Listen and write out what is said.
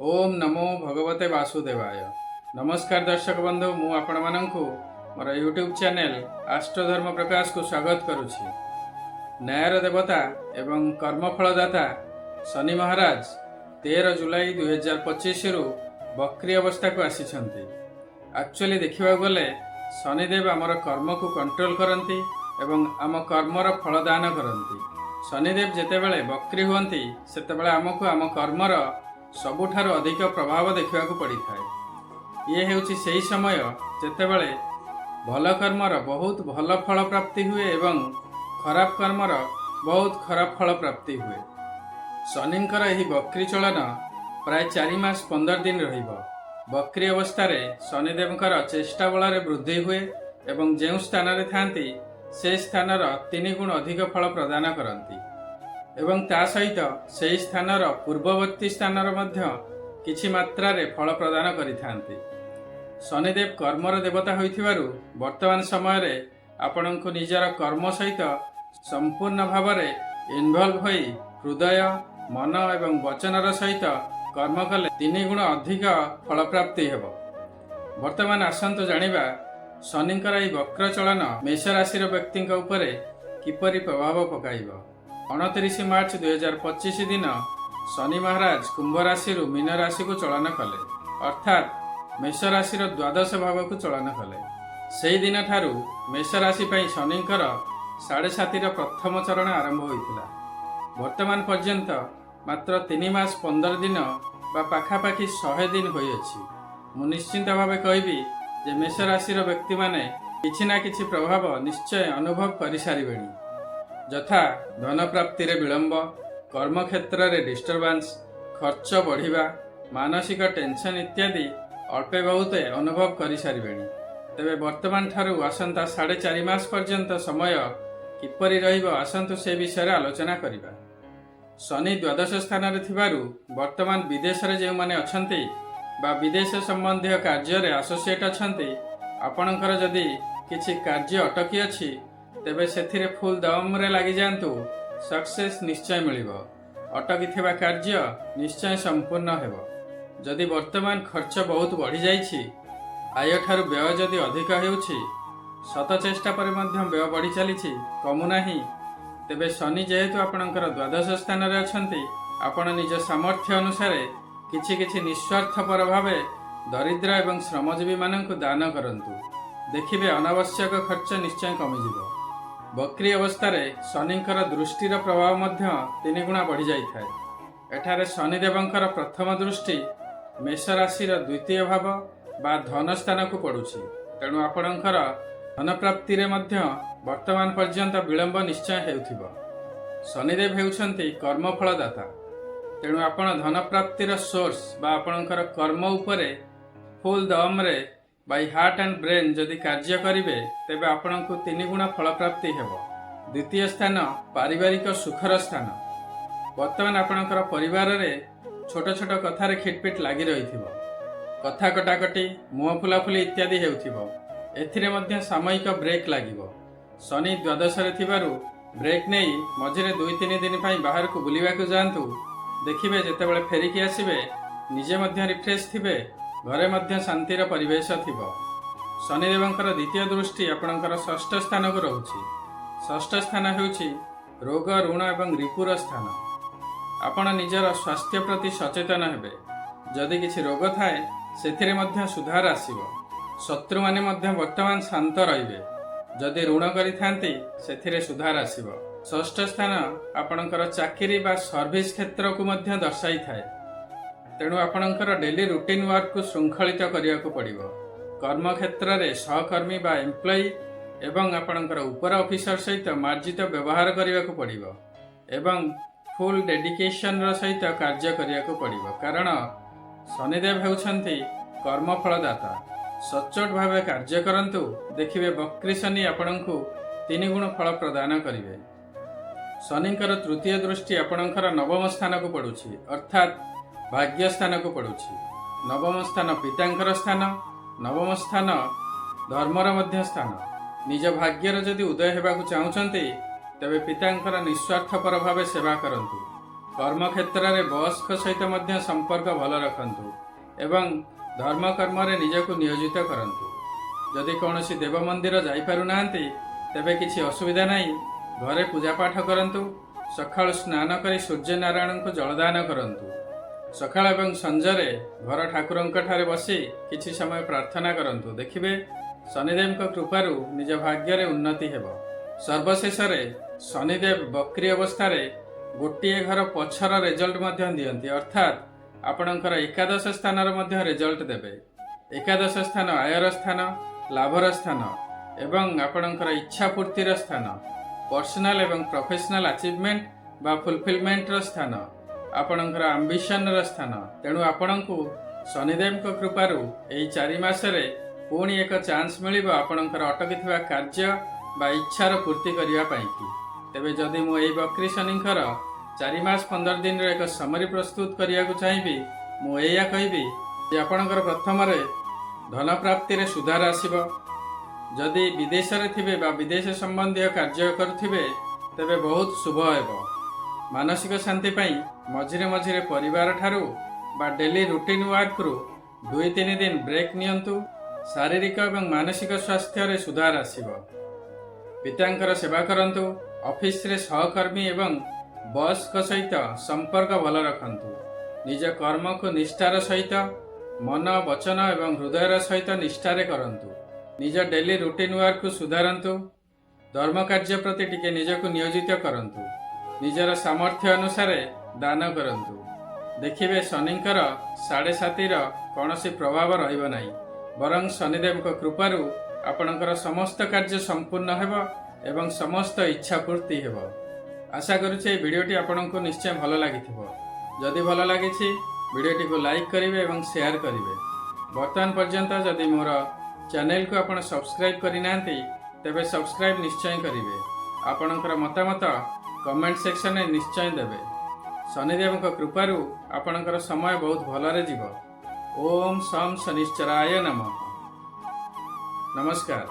ओम नमो भगवते वासुदेवाय। नमस्कार दर्शक बंधु, मु आपण माननकु मोर यूट्यूब चैनल आष्टधर्म प्रकाश को स्वागत करुछि। न्यायर देवता एवं कर्मफलदाता शनि महाराज 13 जुलाई 2025 रु बक्री अवस्था को आसीछंती। एक्चुअली देखिबा गले शनिदेव आमर कर्म को कंट्रोल करंती एवं आम कर्मर फलदान करंती। शनिदेव जेतेबेले बक्री हुअंती सेतेबेले आमको आम कर्मर सबुठारु अधिक प्रभाव देखा पड़ी थाए। ये हेउछि सेही समय जेतेबेले भल कर्मर बहुत भल फल प्राप्ति हुए एवं खराब कर्मर बहुत खराब फल प्राप्ति हुए। शनिंकर एही बक्री चलन प्राय 4 मास 15 दिन रहिबो। बक्री अवस्था शनिदेवकर चेष्टा बल वृद्धि हुए एवं जो स्थान रे थांती से स्थानर 3 गुण अधिक फल प्रदान करती एवं ता सहित से स्थानर पूर्ववर्ती स्थानर मध्य किछि मात्रा रे फल प्रदान करिथांती। शनिदेव कर्मर देवता होइथिबारु वर्तमान समय रे आपणको निजर कर्म सहित संपूर्ण भाव रे इन्वॉल्व होई हृदय मन एवं वचनर सहित कर्म कले 3 गुण अधिक फल प्राप्ति हेबो। वर्तमान आसंतु जानिबा शनिंकर एही वक्र चलन मेष राशि व्यक्ति उपरे किपरि प्रभाव पकाइबो। 29 मार्च 2025 दिन शनि महाराज कुंभ राशि मीन राशि को चलन कले, अर्थात मेष राशि द्वादश भाव को चलन कले। से दिन ठारू मेष राशि पई शनिंकर 7.5 प्रथम चरण आरंभ होइतिला। वर्तमान पर्यंत मात्र 3 मास 15 दिन बा पाखापाखि 100 दिन होइअछि। मु निश्चिंत भावे कहबी जे मेष राशि व्यक्ति माने किछि ना किछि प्रभाव निश्चय अनुभव करि सारिबेणी, यथा धन प्राप्ति रे विलंब, कर्म क्षेत्र रे डिस्टर्बांस, खर्च बढ़िबा, मानसिक टेंशन इत्यादि अल्पे बहुते अनुभव करि सारिबेणी। तेबे वर्तमान ठारू आसंता 4.5 मास पर्यंत समय किपरि रहिबो आसंतु से विषय आलोचना करिबा। शनि द्वादश स्थान रे थिबारु वर्तमान विदेश रे जे माने अछंती बा विदेश संबंधी कार्य रे एसोसिएट अछंती, आपणकर जदि किछि कार्य अटकी अछि तेबे सेथिरे फुल दम रे लागि जांतु, सक्सेस निश्चय मिलिबो। अटकी थिबा कार्य निश्चय संपूर्ण हेबो। जदि वर्तमान खर्च बहुत बढ़ी जाइछि, आय ठारू व्यय जदि अधिक हेउछि, शत चेष्टा पर मध्य व्यय बढ़ी चलिछि कमु नाही, तेबे शनि जेहेतु आपणकर द्वादश स्थान रे अछंती, आपण निज सामर्थ्य अनुसार किछि किछि निस्वार्थपर भावे दरिद्र एवं श्रमजीवी माननकु दान करंतु। देखिबे अनावश्यक खर्च निश्चय कमिजिबो। बक्री अवस्था शनिंकर दृष्टिर प्रभाव मध्य 3 गुणा बढ़ी जाइथाए। एठारे शनिदेवंकर प्रथम दृष्टि मेष राशि द्वितीय भाव बा धन स्थान को पड़ुछि। तेणु आपणकर धन प्राप्ति रे मध्य वर्तमान पर्यंत विलंब निश्चय हेउथिबो। शनिदेव हेउछंती कर्मफलदाता, तेणु आपण धन प्राप्तिर सोर्स बा आपणकर कर्म उपरे फुल दम रे बाय हार्ट एंड ब्रेन जदि कार्य करिवे तेबे आपणको 3 गुण फल प्राप्ति हेबो। द्वितीय स्थान पारिवारिक सुखर स्थान। वर्तमान आपणकर परिवार रे छोट छोट कथार खिटपिट लागि रहिथिबो, कथा कटाकटी मुह फुलाफुली इत्यादि हेउथिबो। एथिरे मध्य सामयिक ब्रेक लागिबो। शनि द्वादश रे थिबारु ब्रेक नेई मझिरे 2-3 दिन पई बाहर को बुलिबाकू जांतु। देखिबे जेतेबेले फेरिकी आसिबे निजे मध्य रिफ्रेश थिबे, घरे मध्य शांतिर परिवेश थिबो। शनिदेवंकर द्वितीय दृष्टि आपणकर षष्ठ स्थान को रहुछि। षष्ठ स्थान हेउछि रोग ऋण एवं रिपुर स्थान। आपण निजर स्वास्थ्य प्रति सचेतन हेबे। जदि किछि रोग थाए सेथिरे मध्य सुधार आसीबो। शत्रु माने मध्य वर्तमान शांत रहिबे। जदि ऋण करिथांती सेथिरे सुधार आसीबो। षष्ठ स्थान आपणकर चाकरी बा सर्विस क्षेत्र को मध्य दर्शाई थाए। तेणु आपणकर डेली रूटीन वर्क को श्रृंखलित करियाको पड़िबो। कर्म क्षेत्र रे सहकर्मी बा एम्प्लॉई एवं आपणकर ऊपर ऑफिसर सहित मार्जित व्यवहार करियाको पड़िबो एवं फुल डेडिकेशन रो सहित कार्य करियाको पड़िबो। कारण शनिदेव हेउछंती कर्मफलदाता। सचोट भावे कार्य करंतु, देखिबे बक्री शनि आपणको 3 गुण फल प्रदान करिवे। शनिंकर तृतीय दृष्टि आपणकर नवम स्थान को पड़ुछि, अर्थात भाग्य स्थान को पड़ुछि। नवम स्थान पितांकर स्थान, नवम स्थान धर्मर मध्य स्थान। निज भाग्यर जदि उदय हेबाकू चाहुचंती तेबे पितांकर निस्वार्थपर भावे सेवा करंतु। କର୍ମକ୍ଷେତ୍ରରେ ବସ୍ଙ୍କ ସହିତ ମଧ୍ୟ ସମ୍ପର୍କ ଭଲ ରଖନ୍ତୁ ଏବଂ ଧର୍ମକର୍ମରେ ନିଜକୁ ନିୟୋଜିତ କରନ୍ତୁ। ଯଦି କୌଣସି ଦେବ ମନ୍ଦିର ଯାଇପାରୁନାହାନ୍ତି ତେବେ କିଛି ଅସୁବିଧା ନାହିଁ, ଘରେ ପୂଜାପାଠ କରନ୍ତୁ। ସକାଳୁ ସ୍ନାନ କରି ସୂର୍ଯ୍ୟନାରାୟଣଙ୍କୁ ଜଳଦାନ କରନ୍ତୁ। ସକାଳ ଏବଂ ସଞ୍ଜରେ ଘର ଠାକୁରଙ୍କ ଠାରେ ବସି କିଛି ସମୟ ପ୍ରାର୍ଥନା କରନ୍ତୁ। ଦେଖିବେ ଶନିଦେବଙ୍କ କୃପାରୁ ନିଜ ଭାଗ୍ୟରେ ଉନ୍ନତି ହେବ। ସର୍ବଶେଷରେ ଶନିଦେବ ବକ୍ରି ଅବସ୍ଥାରେ ଗୋଟିଏ ଘର ପଛର ରେଜଲ୍ଟ ମଧ୍ୟ ଦିଅନ୍ତି, ଅର୍ଥାତ୍ ଆପଣଙ୍କର ଏକାଦଶ ସ୍ଥାନର ମଧ୍ୟ ରେଜଲ୍ଟ ଦେବେ। ଏକାଦଶ ସ୍ଥାନ ଆୟର ସ୍ଥାନ, ଲାଭର ସ୍ଥାନ ଏବଂ ଆପଣଙ୍କର ଇଚ୍ଛା ପୂର୍ତ୍ତିର ସ୍ଥାନ, ପର୍ସନାଲ ଏବଂ ପ୍ରଫେସନାଲ ଆଚିଭମେଣ୍ଟ ବା ଫୁଲଫିଲମେଣ୍ଟର ସ୍ଥାନ, ଆପଣଙ୍କର ଆମ୍ବିସନର ସ୍ଥାନ। ତେଣୁ ଆପଣଙ୍କୁ ଶନିଦେବଙ୍କ କୃପାରୁ ଏହି 4 ମାସରେ ପୁଣି ଏକ ଚାନ୍ସ ମିଳିବ ଆପଣଙ୍କର ଅଟକିଥିବା କାର୍ଯ୍ୟ ବା ଇଚ୍ଛାର ପୂର୍ତ୍ତି କରିବା ପାଇଁକି। ତେବେ ଯଦି ମୁଁ ଏହି ବକ୍ରି ଶନିଙ୍କର 4 ମାସ 15 ଦିନର ଏକ ସମରି ପ୍ରସ୍ତୁତ କରିବାକୁ ଚାହିଁବି, ମୁଁ ଏଇଆ କହିବି ଯେ ଆପଣଙ୍କର ପ୍ରଥମରେ ଧନ ପ୍ରାପ୍ତିରେ ସୁଧାର ଆସିବ। ଯଦି ବିଦେଶରେ ଥିବେ ବା ବିଦେଶ ସମ୍ବନ୍ଧୀୟ କାର୍ଯ୍ୟ କରୁଥିବେ ତେବେ ବହୁତ ଶୁଭ ହେବ। ମାନସିକ ଶାନ୍ତି ପାଇଁ ମଝିରେ ମଝିରେ ପରିବାର ଠାରୁ ବା ଡେଲି ରୁଟିନ୍ ୱାର୍କରୁ 2-3 ଦିନ ବ୍ରେକ୍ ନିଅନ୍ତୁ। ଶାରୀରିକ ଏବଂ ମାନସିକ ସ୍ୱାସ୍ଥ୍ୟରେ ସୁଧାର ଆସିବ। ପିତାଙ୍କର ସେବା କରନ୍ତୁ। ଅଫିସରେ ସହକର୍ମୀ ଏବଂ ବସ୍ଙ୍କ ସହିତ ସମ୍ପର୍କ ଭଲ ରଖନ୍ତୁ। ନିଜ କର୍ମକୁ ନିଷ୍ଠାର ସହିତ ମନ, ବଚନ ଏବଂ ହୃଦୟର ସହିତ ନିଷ୍ଠାରେ କରନ୍ତୁ। ନିଜ ଡେଲି ରୁଟିନ୍ ୱାର୍କକୁ ସୁଧାରନ୍ତୁ। ଧର୍ମ କାର୍ଯ୍ୟ ପ୍ରତି ଟିକେ ନିଜକୁ ନିୟୋଜିତ କରନ୍ତୁ। ନିଜର ସାମର୍ଥ୍ୟ ଅନୁସାରେ ଦାନ କରନ୍ତୁ। ଦେଖିବେ ଶନିଙ୍କର 7.5ର କୌଣସି ପ୍ରଭାବ ରହିବ ନାହିଁ, ବରଂ ଶନିଦେବଙ୍କ କୃପାରୁ ଆପଣଙ୍କର ସମସ୍ତ କାର୍ଯ୍ୟ ସମ୍ପୂର୍ଣ୍ଣ ହେବ ଏବଂ ସମସ୍ତ ଇଚ୍ଛା ପୂର୍ତ୍ତି ହେବ। ଆଶା କରୁଛି ଏହି ଭିଡ଼ିଓଟି ଆପଣଙ୍କୁ ନିଶ୍ଚୟ ଭଲ ଲାଗିଥିବ। ଯଦି ଭଲ ଲାଗିଛି ଭିଡ଼ିଓଟିକୁ ଲାଇକ୍ କରିବେ ଏବଂ ସେୟାର କରିବେ। ବର୍ତ୍ତମାନ ପର୍ଯ୍ୟନ୍ତ ଯଦି ମୋର ଚ୍ୟାନେଲକୁ ଆପଣ ସବସ୍କ୍ରାଇବ୍ କରିନାହାନ୍ତି ତେବେ ସବସ୍କ୍ରାଇବ୍ ନିଶ୍ଚୟ କରିବେ। ଆପଣଙ୍କର ମତାମତ କମେଣ୍ଟ ସେକ୍ସନରେ ନିଶ୍ଚୟ ଦେବେ। ଶନିଦେବଙ୍କ କୃପାରୁ ଆପଣଙ୍କର ସମୟ ବହୁତ ଭଲରେ ଯିବ। ଓମ୍ ଶମ୍ ଶନିଶ୍ଚରାୟ ନମଃ। ନମସ୍କାର।